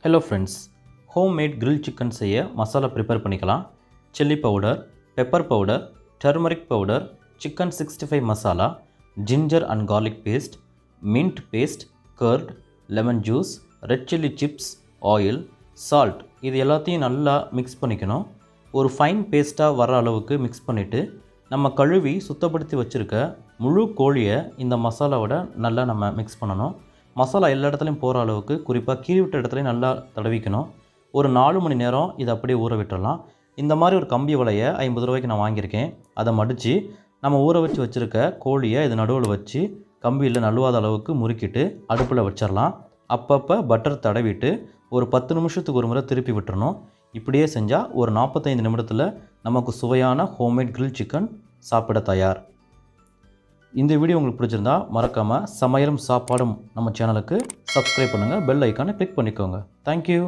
Hello friends, homemade grill chicken செய்ய masala prepare பண்ணிக்கலாம். Chilli powder, pepper powder, turmeric powder, chicken 65 masala, ginger and garlic paste, mint paste, curd, lemon juice, red chilli chips, oil, salt இது எல்லாத்தையும் நல்லா mix பண்ணிக்கணும். ஒரு fine பேஸ்ட்டாக வர அளவுக்கு மிக்ஸ் பண்ணிவிட்டு நம்ம கழுவி சுத்தப்படுத்தி வச்சுருக்க முழு கோழியை இந்த மசாலாவோட நல்லா நம்ம மிக்ஸ் பண்ணணும். மசாலா எல்லா இடத்துலையும் போகிற அளவுக்கு குறிப்பாக கீழ் விட்ட இடத்துலையும் நல்லா தடவிக்கணும். ஒரு 4 மணி நேரம் இதை அப்படியே ஊற விட்டுடலாம். இந்த மாதிரி ஒரு கம்பி வலையை 50 ரூபாய்க்கு நான் வாங்கியிருக்கேன். அதை மடித்து நம்ம ஊற வச்சு வச்சுருக்க கோழியை இது நடுவில் வச்சு கம்பியில் நழுவாத அளவுக்கு முறுக்கிட்டு அடுப்பில் வச்சிடலாம். அப்பப்போ பட்டர் தடவிட்டு ஒரு 10 நிமிஷத்துக்கு ஒரு முறை திருப்பி விட்டுறணும். இப்படியே செஞ்சால் ஒரு 45 நிமிடத்தில் நமக்கு சுவையான ஹோம்மேட் கிரில் சிக்கன் சாப்பிட தயார். இந்த வீடியோ உங்களுக்கு பிடிச்சிருந்தா மறக்காமல் சமையலும் சாப்பாடும் நம்ம சேனலுக்கு சப்ஸ்கிரைப் பண்ணுங்கள், பெல் ஐக்கானை கிளிக் பண்ணிக்கோங்க. தேங்க்யூ.